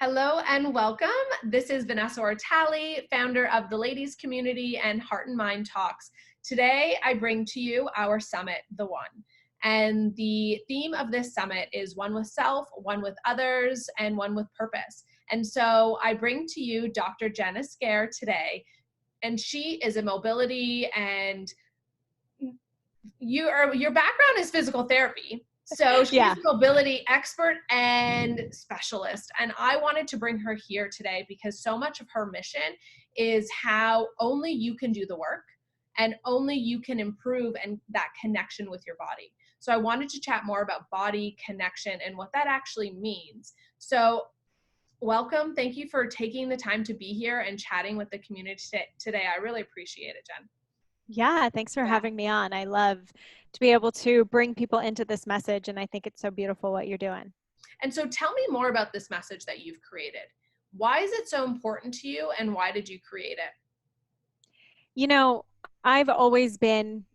Hello and welcome. This is Vanessa Ortali, founder of the Ladies Community and Heart and Mind Talks. Today, I bring to you our summit, The One. And the theme of this summit is one with self, one with others, and one with purpose. And so I bring to you Dr. Jenna Scare today, and she is a mobility and your background is physical therapy. So she's Yeah. a mobility expert and specialist. And I wanted to bring her here today because so much of her mission is how only you can do the work and only you can improve and that connection with your body. So I wanted to chat more about body connection and what that actually means. So welcome. Thank you for taking the time to be here and chatting with the community today. I really appreciate it, Jen. Yeah, thanks for Yeah. having me on. I love to be able to bring people into this message, and I think it's so beautiful what you're doing. And so tell me more about this message that you've created. Why is it so important to you and why did you create it? You know, I've always been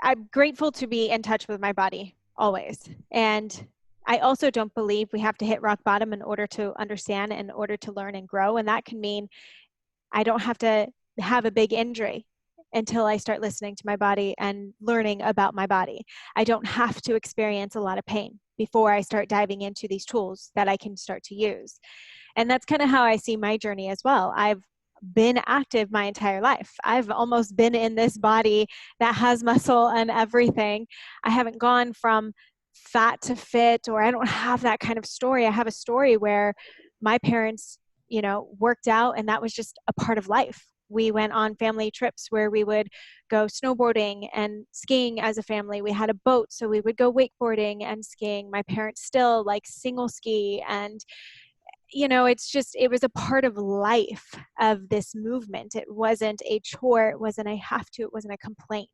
I'm grateful to be in touch with my body, always. And I also don't believe we have to hit rock bottom in order to understand, in order to learn and grow. And that can mean I don't have to have a big injury until I start listening to my body and learning about my body. I don't have to experience a lot of pain before I start diving into these tools that I can start to use. And that's kind of how I see my journey as well. I've been active my entire life. I've almost been in this body that has muscle and everything. I haven't gone from fat to fit, or I don't have that kind of story. I have a story where my parents, worked out, and that was just a part of life. We went on family trips where we would go snowboarding and skiing as a family. We had a boat, so we would go wakeboarding and skiing. My parents still like single ski, and it was a part of life of this movement. It wasn't a chore. It wasn't a have to. It wasn't a complaint.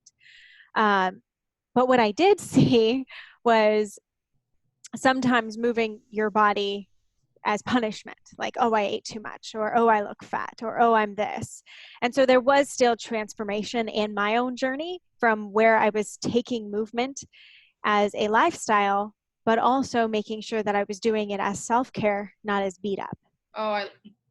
But what I did see was sometimes moving your body as punishment, like, oh, I ate too much, or oh, I look fat, or oh, I'm this. And so there was still transformation in my own journey from where I was taking movement as a lifestyle, but also making sure that I was doing it as self-care, not as beat up. Oh,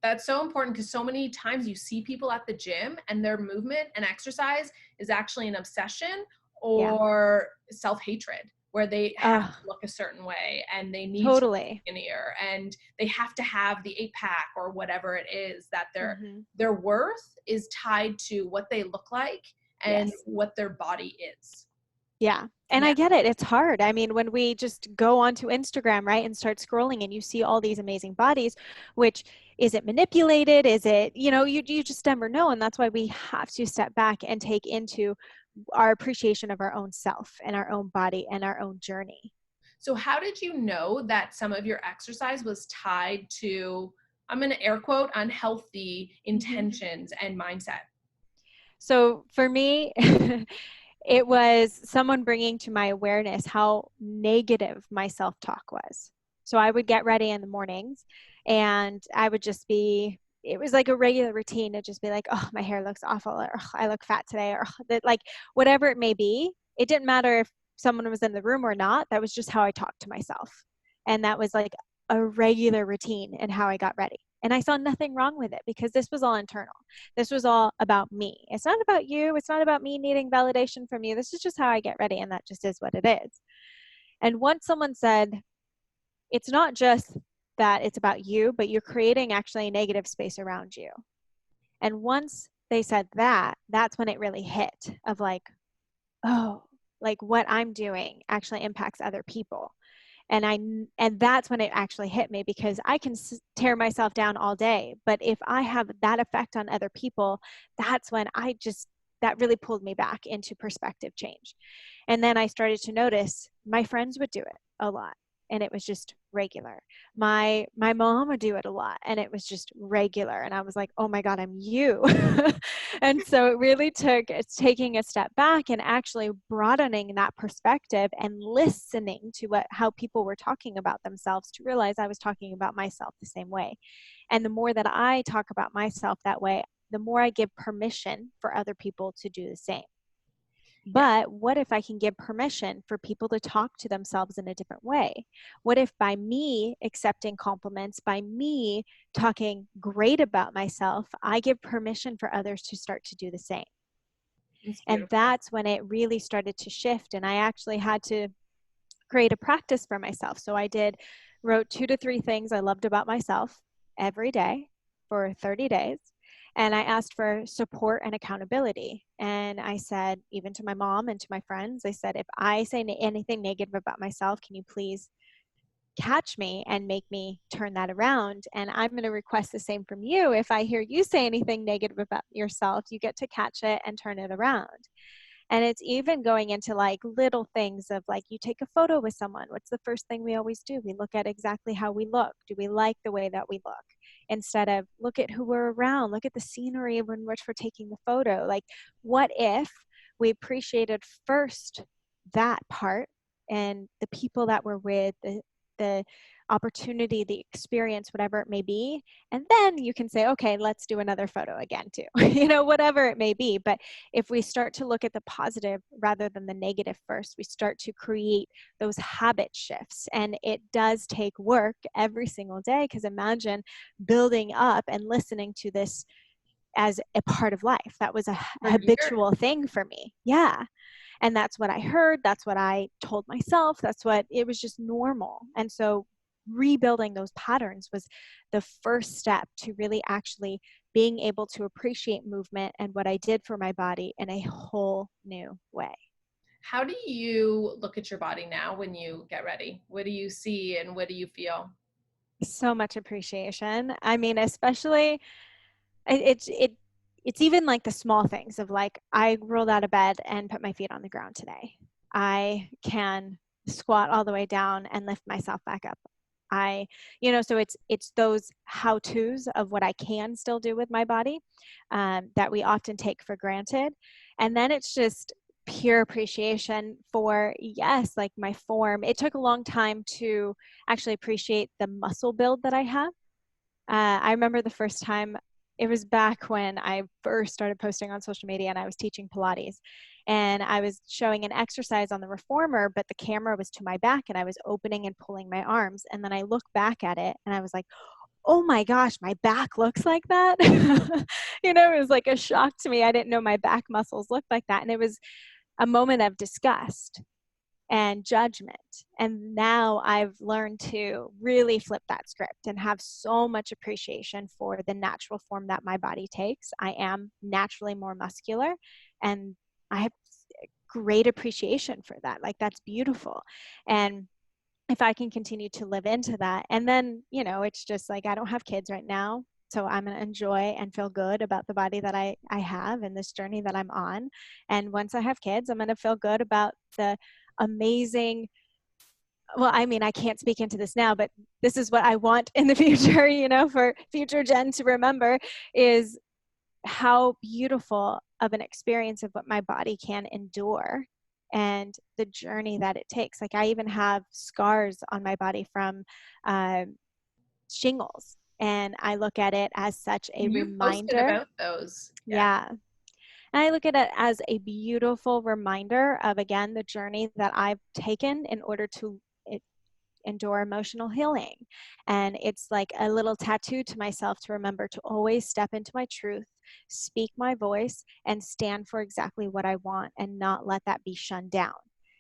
that's so important because so many times you see people at the gym and their movement and exercise is actually an obsession or self-hatred, where they have to look a certain way and they need to be skinnier and they have to have the 8-pack or whatever it is, that their worth is tied to what they look like and what their body is. Yeah. And I get it. It's hard. I mean, when we just go onto Instagram, right, and start scrolling and you see all these amazing bodies, which is it manipulated? Is it, you just never know. And that's why we have to step back and take into our appreciation of our own self and our own body and our own journey. So how did you know that some of your exercise was tied to, I'm going to air quote, unhealthy intentions and mindset? So for me, it was someone bringing to my awareness how negative my self-talk was. So I would get ready in the mornings and I would just be, it was like a regular routine to just be like, oh, my hair looks awful, or oh, I look fat today, or that, like whatever it may be. It didn't matter if someone was in the room or not. That was just how I talked to myself. And that was like a regular routine in how I got ready. And I saw nothing wrong with it because this was all internal. This was all about me. It's not about you. It's not about me needing validation from you. This is just how I get ready. And that just is what it is. And once someone said, it's not just that it's about you, but you're creating actually a negative space around you. And once they said that, that's when it really hit of like, oh, like what I'm doing actually impacts other people. And that's when it actually hit me, because I can tear myself down all day, but if I have that effect on other people, that's when that really pulled me back into perspective change. And then I started to notice my friends would do it a lot, and it was just regular. My mom would do it a lot, and it was just regular. And I was like, oh my God, I'm you. And so it really took taking a step back and actually broadening that perspective and listening to how people were talking about themselves to realize I was talking about myself the same way. And the more that I talk about myself that way, the more I give permission for other people to do the same. Yeah. But what if I can give permission for people to talk to themselves in a different way? What if by me accepting compliments, by me talking great about myself, I give permission for others to start to do the same? It's And beautiful. that's when it really started to shift. And I actually had to create a practice for myself. So wrote 2 to 3 things I loved about myself every day for 30 days. And I asked for support and accountability. And I said, even to my mom and to my friends, I said, if I say anything negative about myself, can you please catch me and make me turn that around? And I'm going to request the same from you. If I hear you say anything negative about yourself, you get to catch it and turn it around. And it's even going into like little things of like, you take a photo with someone. What's the first thing we always do? We look at exactly how we look. Do we like the way that we look? Instead of look at who we're around, look at the scenery in which we're taking the photo. Like, what if we appreciated first that part and the people that we're with, the opportunity, the experience, whatever it may be. And then you can say, okay, let's do another photo again too, whatever it may be. But if we start to look at the positive rather than the negative first, we start to create those habit shifts. And it does take work every single day, because imagine building up and listening to this as a part of life. That was a For years. habitual thing for me. Yeah. And that's what I heard. That's what I told myself. It was just normal. And so rebuilding those patterns was the first step to really actually being able to appreciate movement and what I did for my body in a whole new way. How do you look at your body now when you get ready? What do you see and what do you feel? So much appreciation. I mean, especially it's even like the small things of like, I rolled out of bed and put my feet on the ground today. I can squat all the way down and lift myself back up. So it's those how to's of what I can still do with my body, that we often take for granted. And then it's just pure appreciation for, yes, like my form. It took a long time to actually appreciate the muscle build that I have. I remember the first time, it was back when I first started posting on social media and I was teaching Pilates. And I was showing an exercise on the reformer, but the camera was to my back and I was opening and pulling my arms. And then I looked back at it and I was like, oh my gosh, my back looks like that. It was like a shock to me. I didn't know my back muscles looked like that. And it was a moment of disgust and judgment. And now I've learned to really flip that script and have so much appreciation for the natural form that my body takes. I am naturally more muscular, and I have great appreciation for that. Like, that's beautiful. And if I can continue to live into that, and then, it's just like, I don't have kids right now. So I'm going to enjoy and feel good about the body that I have and this journey that I'm on. And once I have kids, I'm going to feel good about the amazing, well, I mean, I can't speak into this now, but this is what I want in the future, for future Jen to remember, is how beautiful of an experience of what my body can endure and the journey that it takes. Like, I even have scars on my body from uh, shingles, and I look at it as such a You posted reminder. about those. Yeah. Yeah. And I look at it as a beautiful reminder of, again, the journey that I've taken in order to endure emotional healing. And it's like a little tattoo to myself to remember to always step into my truth, speak my voice, and stand for exactly what I want and not let that be shunned down.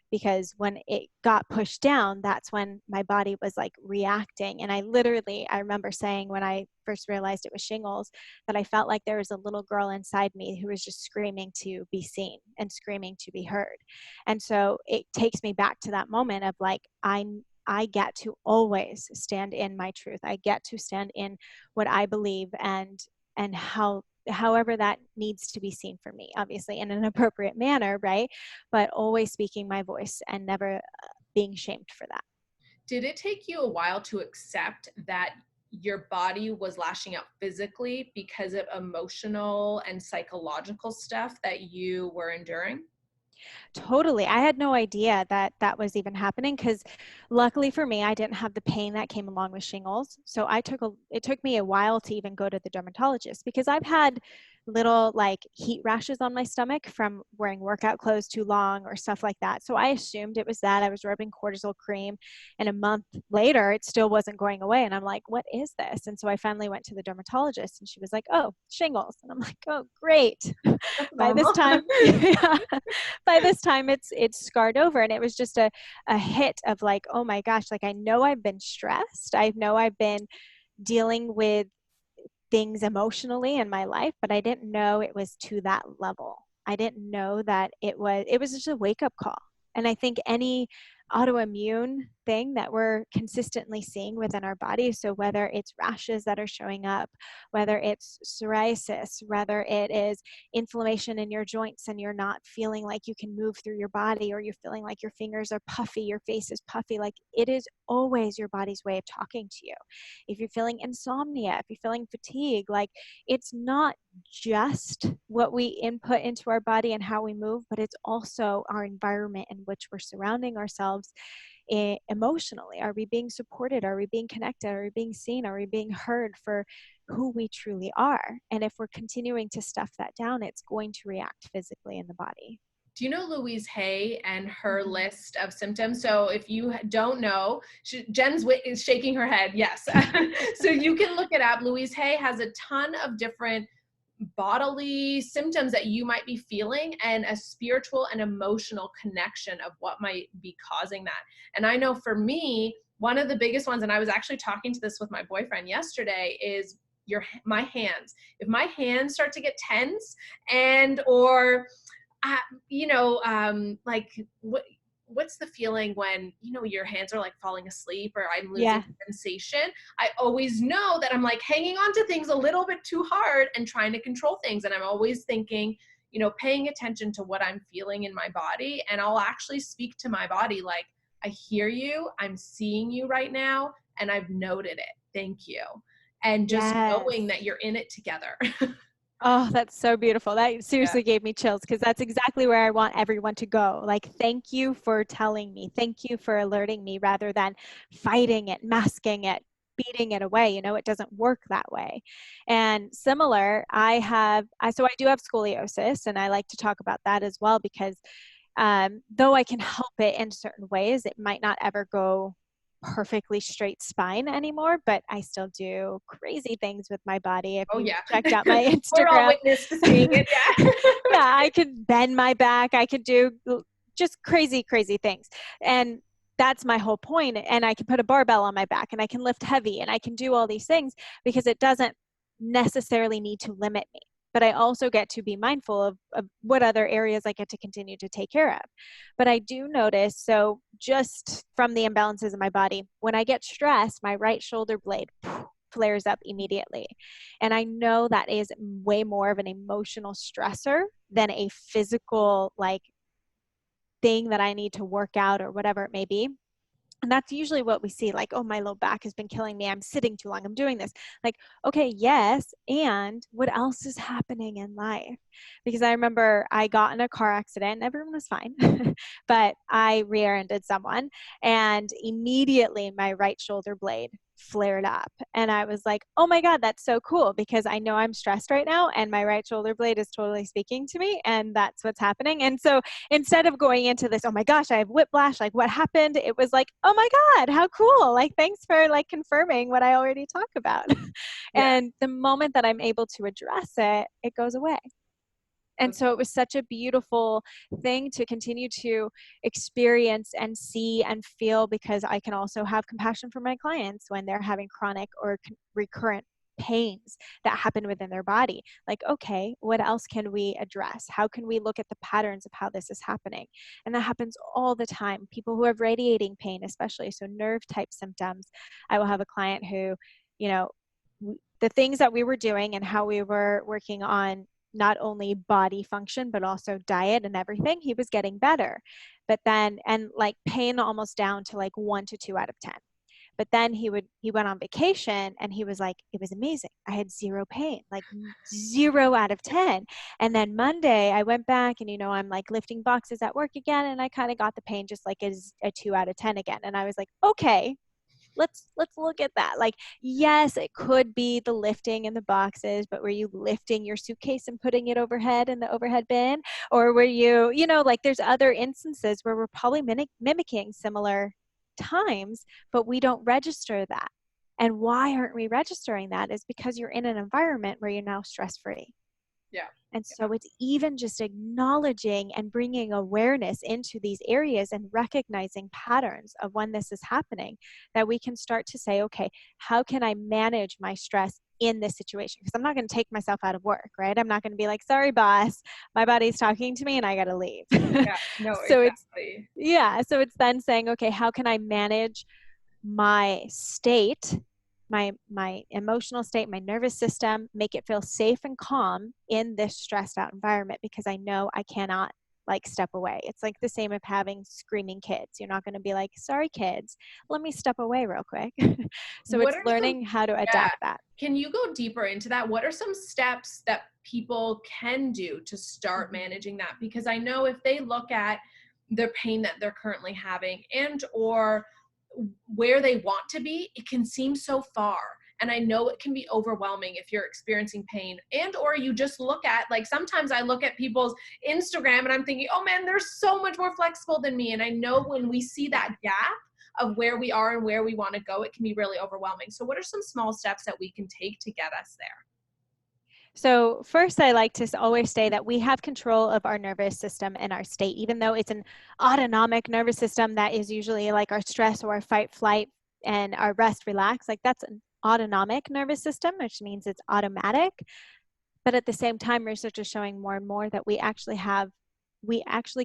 Because when it got pushed down, that's when my body was like reacting. And I remember saying when I first realized it was shingles, that I felt like there was a little girl inside me who was just screaming to be seen and screaming to be heard. And so it takes me back to that moment of like, I get to always stand in my truth. I get to stand in what I believe, and however that needs to be seen for me, obviously in an appropriate manner, right? But always speaking my voice and never being shamed for that. Did it take you a while to accept that your body was lashing out physically because of emotional and psychological stuff that you were enduring? Totally. I had no idea that that was even happening, because luckily for me, I didn't have the pain that came along with shingles. So it took me a while to even go to the dermatologist, because I've had little like heat rashes on my stomach from wearing workout clothes too long or stuff like that. So I assumed it was that. I was rubbing cortisol cream, and a month later it still wasn't going away. And I'm like, what is this? And so I finally went to the dermatologist, and she was like, oh, shingles. And I'm like, oh, great. That's By this normal. time, yeah, by this time it's scarred over. And it was just a hit of like, oh my gosh, like I know I've been stressed. I know I've been dealing with things emotionally in my life, but I didn't know it was to that level. I didn't know that it was just a wake up call. And I think any autoimmune thing that we're consistently seeing within our body, so whether it's rashes that are showing up, whether it's psoriasis, whether it is inflammation in your joints and you're not feeling like you can move through your body, or you're feeling like your fingers are puffy, your face is puffy, like it is always your body's way of talking to you. If you're feeling insomnia, if you're feeling fatigue, like it's not just what we input into our body and how we move, but it's also our environment in which we're surrounding ourselves emotionally. Are we being supported? Are we being connected? Are we being seen? Are we being heard for who we truly are? And if we're continuing to stuff that down, it's going to react physically in the body. Do you know Louise Hay and her Mm-hmm. list of symptoms? So if you don't know, Jen's is shaking her head. Yes. So you can look it up. Louise Hay has a ton of different bodily symptoms that you might be feeling, and a spiritual and emotional connection of what might be causing that. And I know for me, one of the biggest ones, and I was actually talking to this with my boyfriend yesterday, is my hands. If my hands start to get tense, and or like what's the feeling when, your hands are like falling asleep, or I'm losing Yeah. sensation? I always know that I'm like hanging on to things a little bit too hard and trying to control things. And I'm always thinking, paying attention to what I'm feeling in my body. And I'll actually speak to my body like, I hear you, I'm seeing you right now, and I've noted it. Thank you. And just Yes. knowing that you're in it together. Oh, that's so beautiful. That Yeah. seriously gave me chills, because that's exactly where I want everyone to go. Like, thank you for telling me. Thank you for alerting me, rather than fighting it, masking it, beating it away. It doesn't work that way. And similar, so I do have scoliosis, and I like to talk about that as well, because though I can help it in certain ways, it might not ever go perfectly straight spine anymore, but I still do crazy things with my body. If Oh you yeah. checked out my We're all Instagram, witness to seeing it. Yeah. yeah, I could bend my back. I could do just crazy, crazy things. And that's my whole point. And I can put a barbell on my back, and I can lift heavy, and I can do all these things, because it doesn't necessarily need to limit me. But I also get to be mindful of what other areas I get to continue to take care of. But I do notice, so just from the imbalances in my body, when I get stressed, my right shoulder blade flares up immediately. And I know that is way more of an emotional stressor than a physical, like, thing that I need to work out or whatever it may be. And that's usually what we see, like, oh, my low back has been killing me. I'm sitting too long. I'm doing this. Like, okay, yes. And what else is happening in life? Because I remember I got in a car accident. Everyone was fine, but I rear-ended someone, and immediately my right shoulder blade flared up. And I was like, oh my God, that's so cool, because I know I'm stressed right now, and my right shoulder blade is totally speaking to me, and that's what's happening. And so instead of going into this, oh my gosh, I have whiplash, like what happened? It was like, oh my God, how cool. Like, thanks for like confirming what I already talk about. Yeah. And the moment that I'm able to address it, it goes away. And so it was such a beautiful thing to continue to experience and see and feel, because I can also have compassion for my clients when they're having chronic or recurrent pains that happen within their body. Like, okay, what else can we address? How can we look at the patterns of how this is happening? And that happens all the time. People who have radiating pain, especially, so nerve type symptoms. I will have a client who, you know, the things that we were doing and how we were working on not only body function, but also diet and everything, he was getting better. But then, and like pain almost down to like 1 to 2 out of 10. But then he went on vacation, and he was like, it was amazing. I had zero pain, like 0 out of 10. And then Monday I went back, and, I'm like lifting boxes at work again. And I kind of got the pain just like as a 2 out of 10 again. And I was like, okay, let's look at that. Like, yes, it could be the lifting and the boxes, but were you lifting your suitcase and putting it overhead in the overhead bin? Or were you, like there's other instances where we're probably mimicking similar times, but we don't register that. And why aren't we registering that is because you're in an environment where you're now stress-free. Yeah. And so it's even just acknowledging and bringing awareness into these areas and recognizing patterns of when this is happening, that we can start to say, okay, how can I manage my stress in this situation? Because I'm not going to take myself out of work, right? I'm not going to be like, sorry, boss, my body's talking to me and I got to leave. Yeah. No, So exactly. so it's then saying, okay, how can I manage my state, my emotional state, my nervous system, make it feel safe and calm in this stressed out environment, because I know I cannot like step away. It's like the same of having screaming kids. You're not going to be like, sorry kids, let me step away real quick. So What it's are some, learning how to yeah, adapt that. can you go deeper into that? What are some steps that people can do to start Mm-hmm. managing that? Because I know if they look at the pain that they're currently having and or where they want to be, it can seem so far. And I know it can be overwhelming if you're experiencing pain, and or you just look at, like, sometimes I look at people's Instagram and I'm thinking, oh man, they're so much more flexible than me. And I know when we see that gap of where we are and where we want to go, it can be really overwhelming. So what are some small steps that we can take to get us there? So first, I like to always say that we have control of our nervous system and our state, even though it's an autonomic nervous system that is usually like our stress or our fight, flight, and our rest, relax. Like that's an autonomic nervous system, which means it's automatic. But at the same time, research is showing more and more that we actually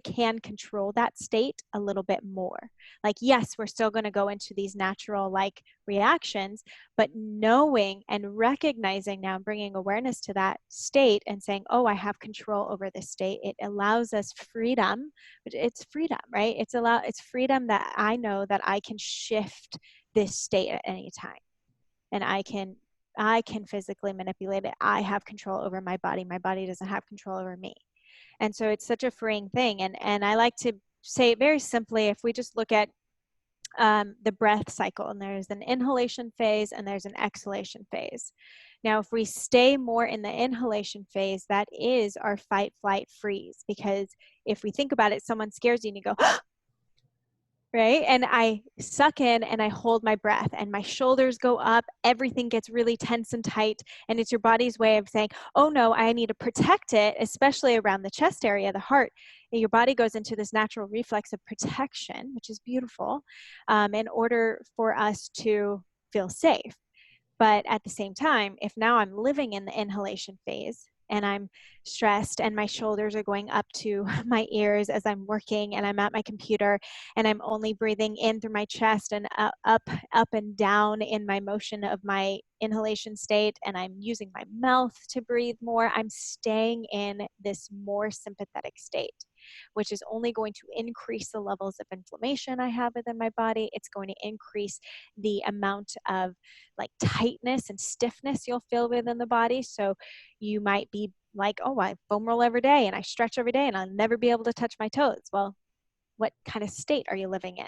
can control that state a little bit more. Like, yes, we're still going to go into these natural like reactions, but knowing and recognizing now, bringing awareness to that state and saying, oh, I have control over this state. It allows us freedom. It's freedom, right? It's freedom that I know that I can shift this state at any time, and I can physically manipulate it. I have control over my body. My body doesn't have control over me. And so it's such a freeing thing. And I like to say it very simply. If we just look at the breath cycle, and there's an inhalation phase and there's an exhalation phase. Now, if we stay more in the inhalation phase, that is our fight, flight, freeze. Because if we think about it, someone scares you and you go, right? And I suck in and I hold my breath and my shoulders go up. Everything gets really tense and tight. And it's your body's way of saying, oh no, I need to protect it, especially around the chest area, the heart. And your body goes into this natural reflex of protection, which is beautiful, in order for us to feel safe. But at the same time, if now I'm living in the inhalation phase and I'm stressed and my shoulders are going up to my ears as I'm working and I'm at my computer and I'm only breathing in through my chest and up and down in my motion of my inhalation state, and I'm using my mouth to breathe more, I'm staying in this more sympathetic state, which is only going to increase the levels of inflammation I have within my body. It's going to increase the amount of like tightness and stiffness you'll feel within the body. So you might be like, oh, I foam roll every day and I stretch every day and I'll never be able to touch my toes. Well, what kind of state are you living in?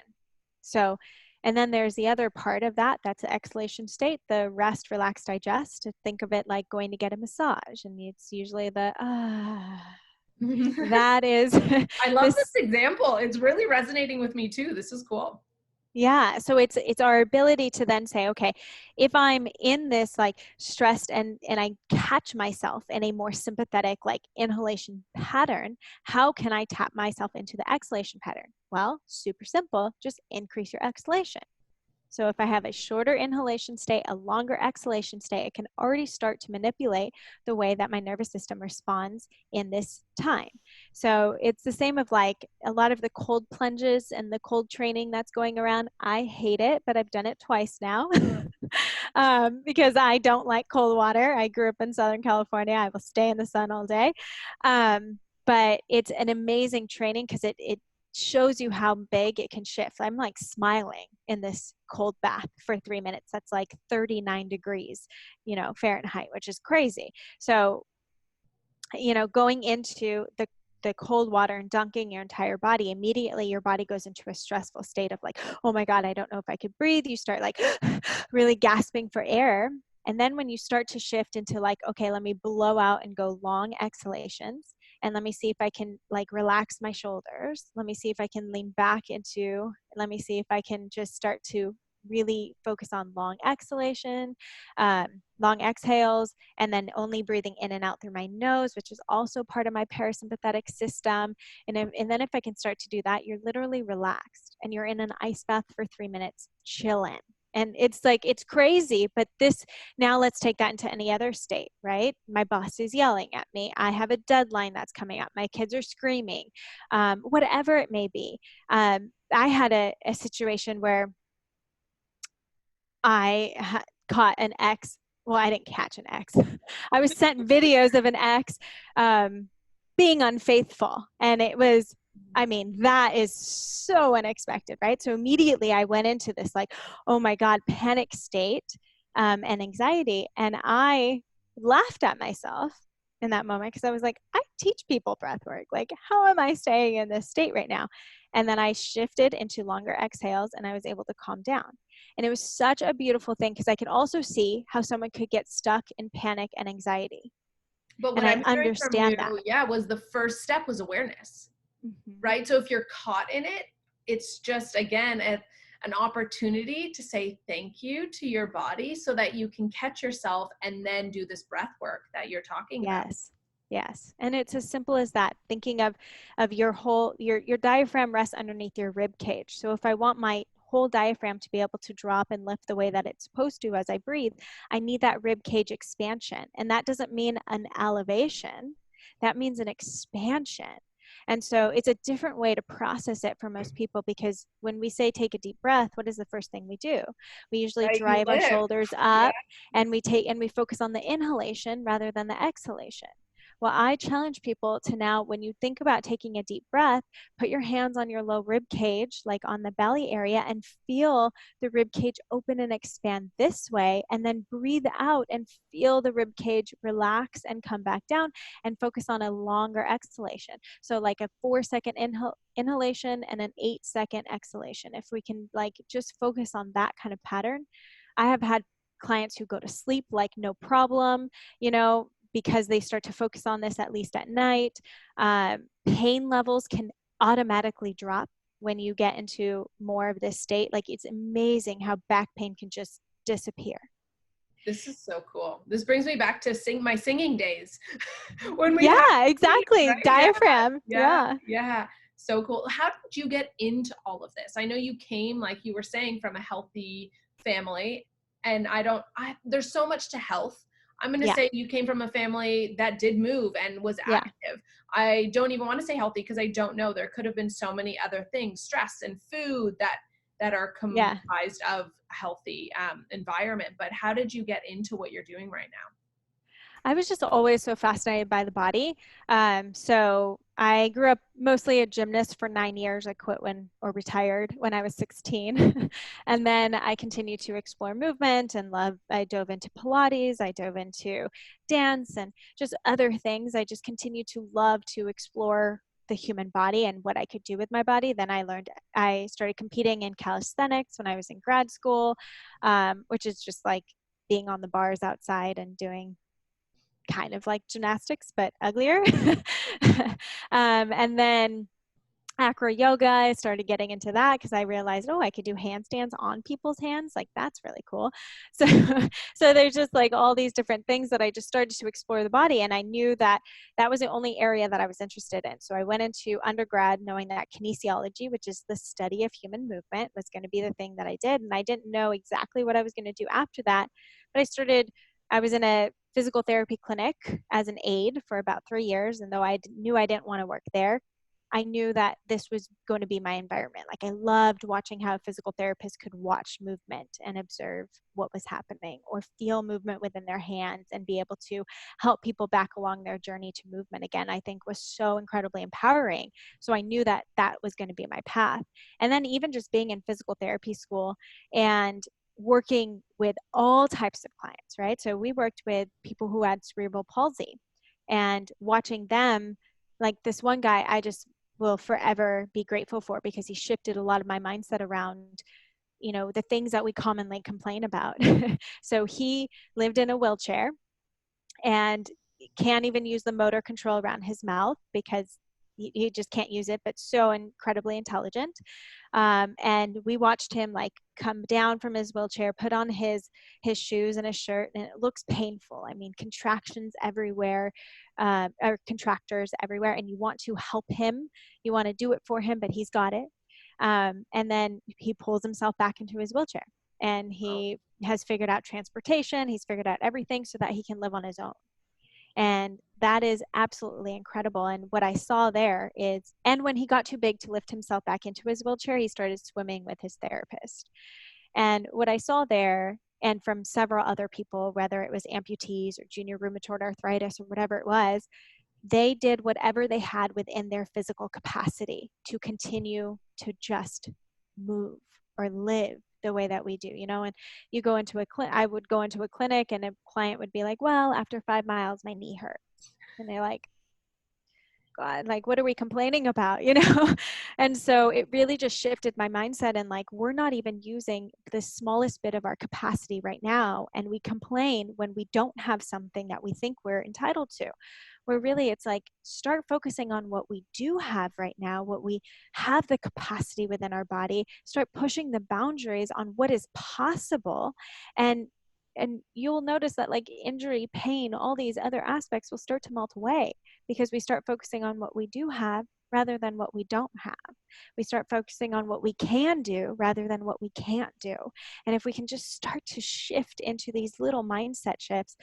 So, and then there's the other part of that, that's the exhalation state, the rest, relax, digest. Think of it like going to get a massage, and it's usually the that is I love this this. example. It's really resonating with me too. This is cool. Yeah, so it's our ability to then say, okay, if I'm in this like stressed and I catch myself in a more sympathetic like inhalation pattern, how can I tap myself into the exhalation pattern? Well, super simple, just increase your exhalation. So if I have a shorter inhalation state, a longer exhalation state, I can already start to manipulate the way that my nervous system responds in this time. So it's the same of like a lot of the cold plunges and the cold training that's going around. I hate it, but I've done it twice now. Because I don't like cold water. I grew up in Southern California. I will stay in the sun all day. But it's an amazing training because it shows you how big it can shift. I'm like smiling in this cold bath for 3 minutes. That's like 39 degrees, Fahrenheit, which is crazy. So, going into the the cold water and dunking your entire body, immediately your body goes into a stressful state of like, oh my God, I don't know if I could breathe. You start like really gasping for air. And then when you start to shift into like, okay, let me blow out and go long exhalations. And let me see if I can like relax my shoulders. Let me see if I can lean back into, let me see if I can just start to really focus on long exhalation, long exhales, and then only breathing in and out through my nose, which is also part of my parasympathetic system. And then if I can start to do that, you're literally relaxed and you're in an ice bath for 3 minutes, chilling. And it's like, it's crazy, but this, now let's take that into any other state, right? My boss is yelling at me. I have a deadline that's coming up. My kids are screaming, whatever it may be. I had a situation where caught an ex. Well, I didn't catch an ex. I was sent videos of an ex being unfaithful. And it was, I mean, that is so unexpected, right? So immediately I went into this like, oh my God, panic state and anxiety. And I laughed at myself in that moment because I was like, I teach people breath work. Like, how am I staying in this state right now? And then I shifted into longer exhales and I was able to calm down. And it was such a beautiful thing because I could also see how someone could get stuck in panic and anxiety. But what And I I'm hearing from you, understand that. yeah, was the first step was awareness, Mm-hmm. right? So if you're caught in it, it's just, again, an opportunity to say thank you to your body so that you can catch yourself and then do this breath work that you're talking about. Yes. Yes. And it's as simple as that. Thinking of your whole your diaphragm rests underneath your rib cage. So if I want my whole diaphragm to be able to drop and lift the way that it's supposed to as I breathe, I need that rib cage expansion. And that doesn't mean an elevation. That means an expansion. And so it's a different way to process it for most people because when we say take a deep breath, what is the first thing we do? We usually Right, you drive our live. shoulders Yeah. up and we focus on the inhalation rather than the exhalation. Well, I challenge people to now, when you think about taking a deep breath, put your hands on your low rib cage, like on the belly area, and feel the rib cage open and expand this way. And then breathe out and feel the rib cage relax and come back down and focus on a longer exhalation. So, like a 4-second inhalation and an 8-second exhalation. If we can, like, just focus on that kind of pattern. I have had clients who go to sleep like no problem, because they start to focus on this at least at night. Pain levels can automatically drop when you get into more of this state. Like, it's amazing how back pain can just disappear. This is so cool. This brings me back to my singing days when we had Yeah, pain, exactly. right? Yeah, Diaphragm. yeah, Yeah. yeah. So cool. How did you get into all of this? I know you came, like you were saying, from a healthy family, and there's so much to health. I'm going to Yeah. say you came from a family that did move and was Yeah. active. I don't even want to say healthy because I don't know. There could have been so many other things, stress and food that are Yeah. comprised of healthy environment. But how did you get into what you're doing right now? I was just always so fascinated by the body. So I grew up mostly a gymnast for 9 years. I quit retired when I was 16. And then I continued to explore movement and I dove into Pilates, I dove into dance and just other things. I just continued to love to explore the human body and what I could do with my body. Then I started competing in calisthenics when I was in grad school, which is just like being on the bars outside and doing kind of like gymnastics, but uglier. And then acro yoga, I started getting into that because I realized, oh, I could do handstands on people's hands. Like, that's really cool. So, so there's just like all these different things that I just started to explore the body. And I knew that that was the only area that I was interested in. So I went into undergrad knowing that kinesiology, which is the study of human movement, was going to be the thing that I did. And I didn't know exactly what I was going to do after that. But I was in a physical therapy clinic as an aide for about 3 years. And though I knew I didn't want to work there, I knew that this was going to be my environment. Like, I loved watching how a physical therapist could watch movement and observe what was happening or feel movement within their hands and be able to help people back along their journey to movement again, I think was so incredibly empowering. So I knew that that was going to be my path. And then even just being in physical therapy school and working with all types of clients, right? So we worked with people who had cerebral palsy and watching them, like this one guy, I just will forever be grateful for, because he shifted a lot of my mindset around, the things that we commonly complain about. So he lived in a wheelchair and can't even use the motor control around his mouth because he just can't use it, but so incredibly intelligent. And we watched him like come down from his wheelchair, put on his shoes and his shirt, and it looks painful. I mean, contractions everywhere, or contractors everywhere, and you want to help him, you want to do it for him, but he's got it. And then he pulls himself back into his wheelchair, and Oh, he has figured out transportation, he's figured out everything so that he can live on his own. And that is absolutely incredible. And what I saw there is, and when he got too big to lift himself back into his wheelchair, he started swimming with his therapist. And what I saw there, and from several other people, whether it was amputees or junior rheumatoid arthritis or whatever it was, they did whatever they had within their physical capacity to continue to just move or live the way that we do, and you go into a clinic, I would go into a clinic and a client would be like, well, after 5 miles, my knee hurts. And they're like, God, like, what are we complaining about, And so it really just shifted my mindset. And like, we're not even using the smallest bit of our capacity right now. And we complain when we don't have something that we think we're entitled to, where really it's like, start focusing on what we do have right now, what we have the capacity within our body, start pushing the boundaries on what is possible. And you'll notice that like injury, pain, all these other aspects will start to melt away, because we start focusing on what we do have rather than what we don't have. We start focusing on what we can do rather than what we can't do. And if we can just start to shift into these little mindset shifts,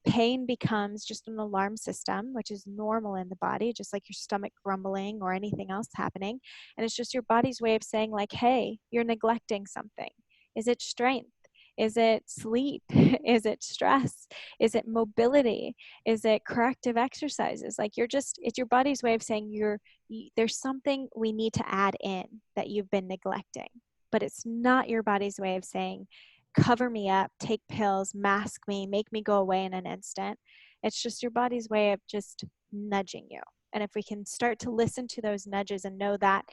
pain becomes just an alarm system, which is normal in the body, just like your stomach grumbling or anything else happening. And it's just your body's way of saying like, hey, you're neglecting something. Is it strength? Is it sleep? Is it stress? Is it mobility? Is it corrective exercises? Like, it's your body's way of saying there's something we need to add in that you've been neglecting. But it's not your body's way of saying, cover me up, take pills, mask me, make me go away in an instant. It's just your body's way of just nudging you. And if we can start to listen to those nudges and know that,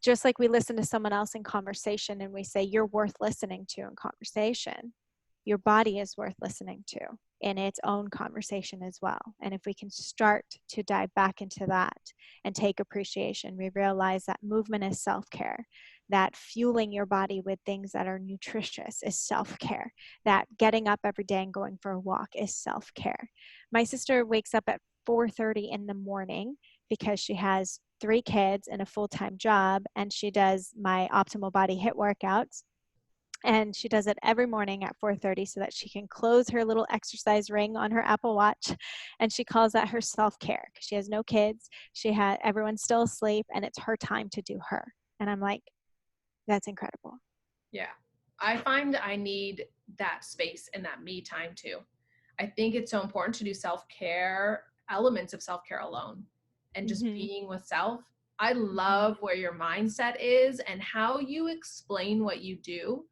just like we listen to someone else in conversation and we say, you're worth listening to in conversation, your body is worth listening to in its own conversation as well. And if we can start to dive back into that and take appreciation, we realize that movement is self-care, that fueling your body with things that are nutritious is self-care, that getting up every day and going for a walk is self-care. My sister wakes up at 4:30 in the morning because she has 3 kids and a full-time job, and she does my optimal body hit workouts. And she does it every morning at 4:30 so that she can close her little exercise ring on her Apple Watch. And she calls that her self-care, because she has no kids. Everyone's still asleep, and it's her time to do her. And I'm like, that's incredible. yeah. I find I need that space and that me time too. I think it's so important to do self-care, elements of self-care alone, and just Mm-hmm. being with self. I Mm-hmm. love where your mindset is and how you explain what you do.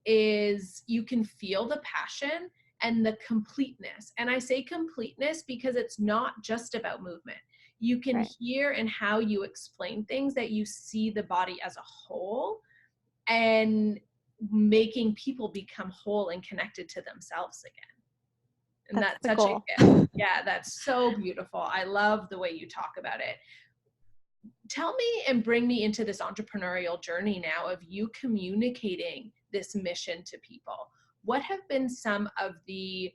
Is you can feel the passion and the completeness. And I say completeness because it's not just about movement. You can Right. hear in how you explain things that you see the body as a whole, and making people become whole and connected to themselves again. And That's that's the such a goal. gift. Yeah, that's so beautiful. I love the way you talk about it. Tell me and bring me into this entrepreneurial journey now of you communicating this mission to people. What have been some of the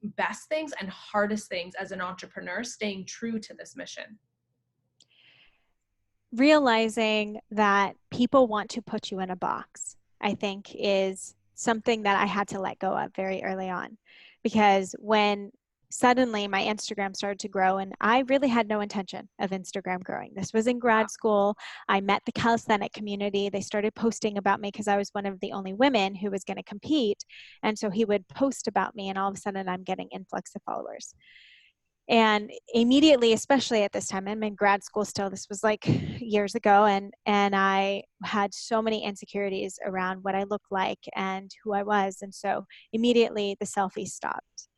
best things and hardest things as an entrepreneur staying true to this mission? Realizing that people want to put you in a box, I think, is something that I had to let go of very early on. Because when suddenly my Instagram started to grow, and I really had no intention of Instagram growing. This was in grad school. I met the calisthenic community. They started posting about me because I was one of the only women who was going to compete. And so he would post about me, and all of a sudden I'm getting influx of followers. And immediately, especially at this time, I'm in grad school still, this was like years ago, and I had so many insecurities around what I looked like and who I was. And so immediately the selfies stopped.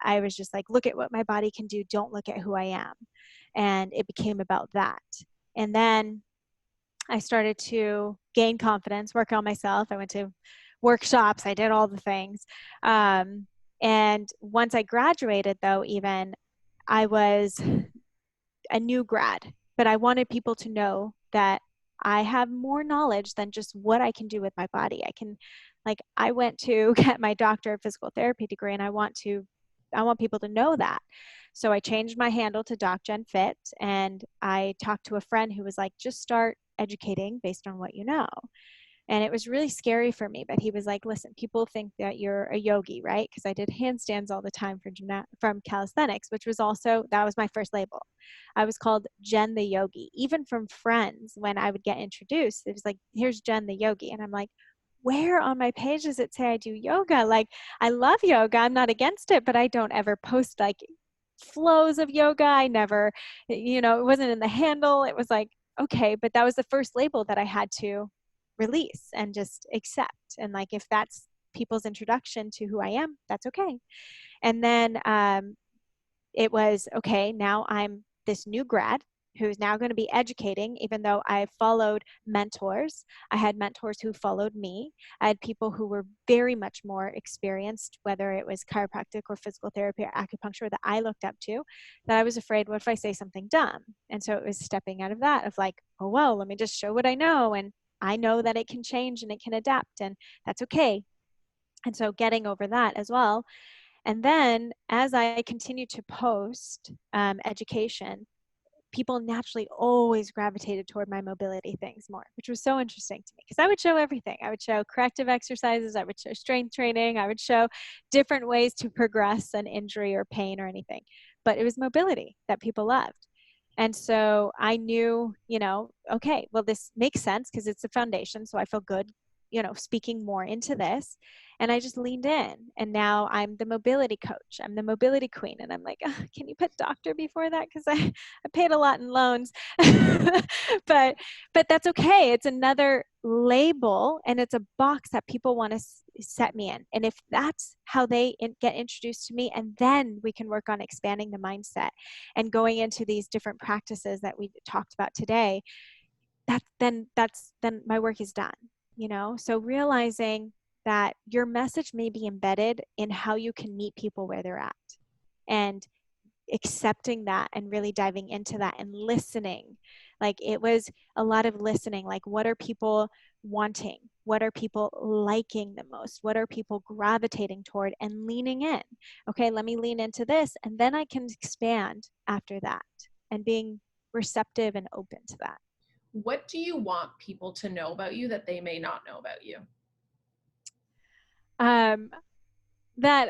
I was just like, look at what my body can do, don't look at who I am. And it became about that. And then I started to gain confidence, work on myself. I went to workshops, I did all the things. And once I graduated, though, even I was a new grad, but I wanted people to know that I have more knowledge than just what I can do with my body. I went to get my doctor of physical therapy degree, and I want people to know that. So I changed my handle to DocGenFit, and I talked to a friend who was like, just start educating based on what you know. And it was really scary for me, but he was like, listen, people think that you're a yogi, right? Because I did handstands all the time from calisthenics, that was my first label. I was called Jen the Yogi. Even from friends, when I would get introduced, it was like, here's Jen the Yogi. And I'm like, where on my page does it say I do yoga? Like, I love yoga. I'm not against it, but I don't ever post like flows of yoga. I never, it wasn't in the handle. It was like, okay, but that was the first label that I had to release and just accept. And like, if that's people's introduction to who I am, that's okay. And then it was, okay, now I'm this new grad who's now going to be educating, even though I followed mentors. I had mentors who followed me. I had people who were very much more experienced, whether it was chiropractic or physical therapy or acupuncture, that I looked up to, that I was afraid, what if I say something dumb? And so it was stepping out of that of like, oh, well, let me just show what I know. And I know that it can change and it can adapt, and that's okay. And so getting over that as well. And then as I continued to post education, people naturally always gravitated toward my mobility things more, which was so interesting to me, because I would show everything. I would show corrective exercises, I would show strength training, I would show different ways to progress an injury or pain or anything. But it was mobility that people loved. And so I knew, okay, well, this makes sense because it's a foundation. So I feel good, speaking more into this. And I just leaned in. And now I'm the mobility coach. I'm the mobility queen. And I'm like, oh, can you put doctor before that? Because I paid a lot in loans. but that's okay. It's another label, and it's a box that people want to set me in. And if that's how they get introduced to me, and then we can work on expanding the mindset and going into these different practices that we talked about today, then my work is done. So realizing that your message may be embedded in how you can meet people where they're at, and accepting that and really diving into that and listening. Like, it was a lot of listening. Like, what are people wanting? What are people liking the most? What are people gravitating toward? And leaning in. Okay, let me lean into this, and then I can expand after that, and being receptive and open to that. What do you want people to know about you that they may not know about you? That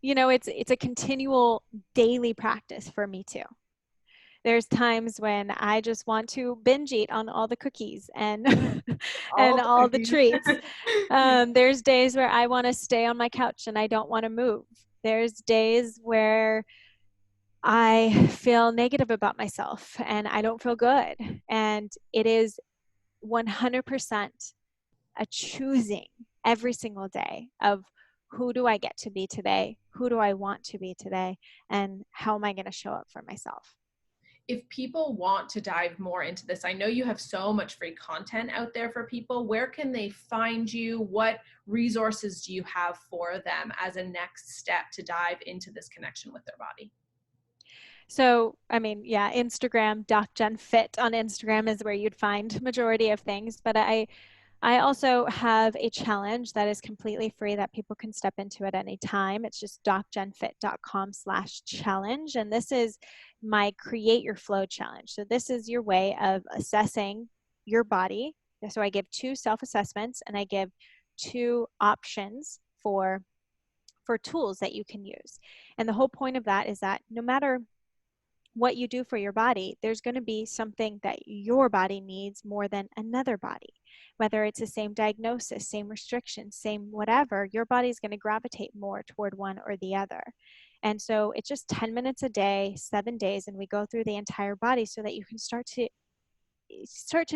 it's a continual daily practice for me too. There's times when I just want to binge eat on all the cookies and and all the treats. There's days where I want to stay on my couch and I don't want to move. There's days where I feel negative about myself and I don't feel good. And it is 100% a choosing every single day of, who do I get to be today? Who do I want to be today? And how am I going to show up for myself? If people want to dive more into this, I know you have so much free content out there for people. Where can they find you? What resources do you have for them as a next step to dive into this connection with their body? So, Instagram, DocGenFit on Instagram is where you'd find majority of things. But I also have a challenge that is completely free that people can step into at any time. It's just docgenfit.com/challenge. And this is my Create Your Flow challenge. So this is your way of assessing your body. So I give 2 self-assessments, and I give 2 options for tools that you can use. And the whole point of that is that no matter what you do for your body, there's going to be something that your body needs more than another body. Whether it's the same diagnosis, same restrictions, same whatever, your body is going to gravitate more toward one or the other. And so it's just 10 minutes a day, 7 days, and we go through the entire body so that you can start to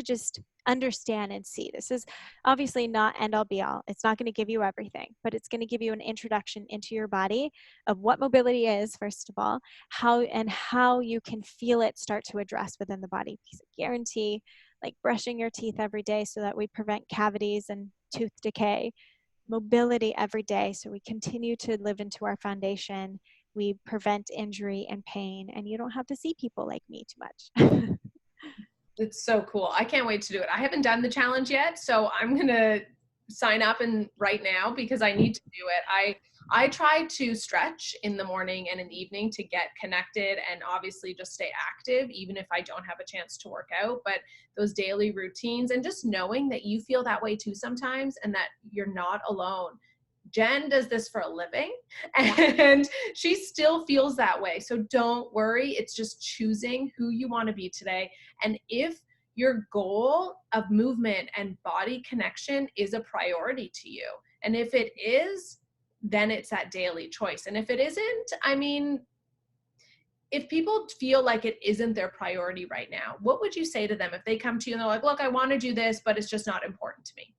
just understand and see. This is obviously not end all be all. It's not going to give you everything, but it's going to give you an introduction into your body of what mobility is, first of all, how you can feel it start to address within the body. Because I guarantee, like brushing your teeth every day so that we prevent cavities and tooth decay, mobility every day so we continue to live into our foundation, we prevent injury and pain, and you don't have to see people like me too much. It's so cool. I can't wait to do it. I haven't done the challenge yet, so I'm going to sign up and right now because I need to do it. I try to stretch in the morning and in the evening to get connected and obviously just stay active even if I don't have a chance to work out, but those daily routines and just knowing that you feel that way too sometimes and that you're not alone. Jen does this for a living and she still feels that way. So don't worry. It's just choosing who you want to be today. And if your goal of movement and body connection is a priority to you, and if it is, then it's that daily choice. And if it isn't, I mean, if people feel like it isn't their priority right now, what would you say to them if they come to you and they're like, look, I want to do this, but it's just not important to me?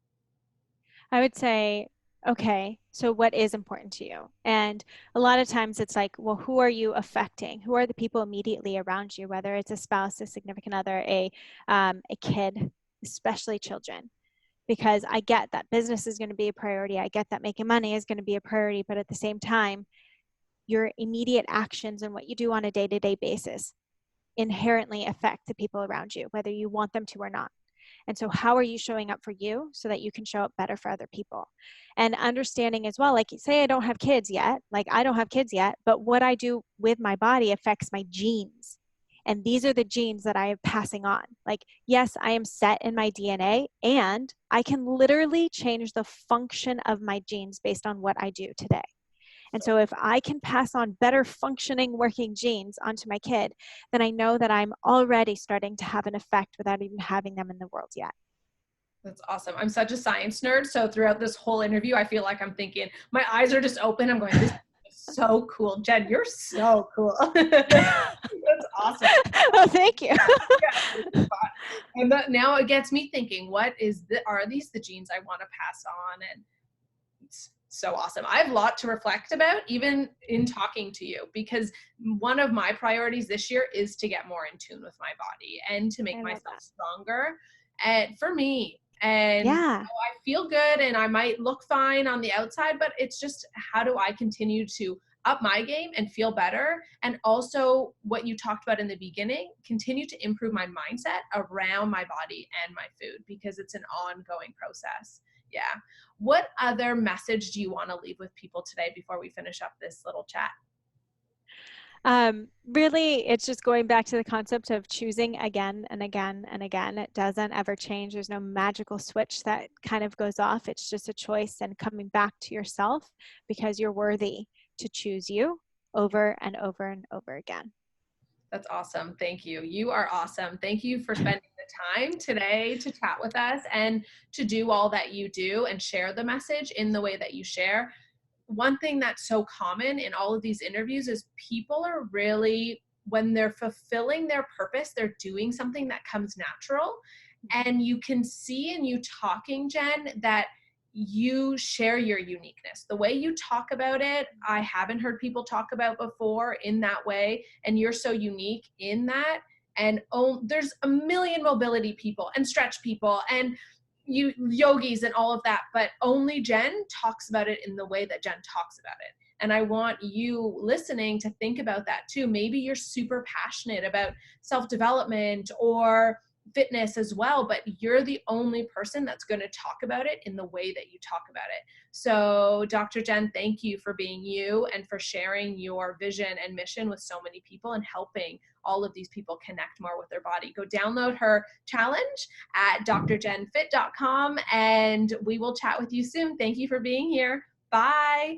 I would say, okay, so what is important to you? And a lot of times it's like, well, who are you affecting? Who are the people immediately around you, whether it's a spouse, a significant other, a kid, especially children? Because I get that business is going to be a priority. I get that making money is going to be a priority. But at the same time, your immediate actions and what you do on a day-to-day basis inherently affect the people around you, whether you want them to or not. And so how are you showing up for you so that you can show up better for other people? And understanding as well, like say I don't have kids yet, like I don't have kids yet, but what I do with my body affects my genes. And these are the genes that I am passing on. Like, yes, I am set in my DNA and I can literally change the function of my genes based on what I do today. And so if I can pass on better functioning working genes onto my kid, then I know that I'm already starting to have an effect without even having them in the world yet. That's awesome. I'm such a science nerd. So throughout this whole interview, I feel like I'm thinking, my eyes are just open. I'm going, this is so cool. Jen, you're so cool. That's awesome. Oh, thank you. Yeah. And now it gets me thinking, are these the genes I want to pass on? And it's so awesome. I have a lot to reflect about, even in talking to you, because one of my priorities this year is to get more in tune with my body and to make myself stronger. And for me, and yeah, I feel good and I might look fine on the outside, but it's just how do I continue to up my game and feel better? And also what you talked about in the beginning, continue to improve my mindset around my body and my food because it's an ongoing process. Yeah. What other message do you want to leave with people today before we finish up this little chat? Really, it's just going back to the concept of choosing again and again and again. It doesn't ever change. There's no magical switch that kind of goes off. It's just a choice and coming back to yourself because you're worthy to choose you over and over and over again. That's awesome. Thank you. You are awesome. Thank you for spending the time today to chat with us and to do all that you do and share the message in the way that you share. One thing that's so common in all of these interviews is people are really, when they're fulfilling their purpose, they're doing something that comes natural. And you can see in you talking, Jen, that you share your uniqueness. The way you talk about it, I haven't heard people talk about before in that way. And you're so unique in that. And there's a million mobility people and stretch people and yogis and all of that, but only Jen talks about it in the way that Jen talks about it. And I want you listening to think about that too. Maybe you're super passionate about self-development or fitness as well, but you're the only person that's going to talk about it in the way that you talk about it. So Dr. Jen, thank you for being you and for sharing your vision and mission with so many people and helping all of these people connect more with their body. Go download her challenge at drjenfit.com and we will chat with you soon. Thank you for being here. Bye.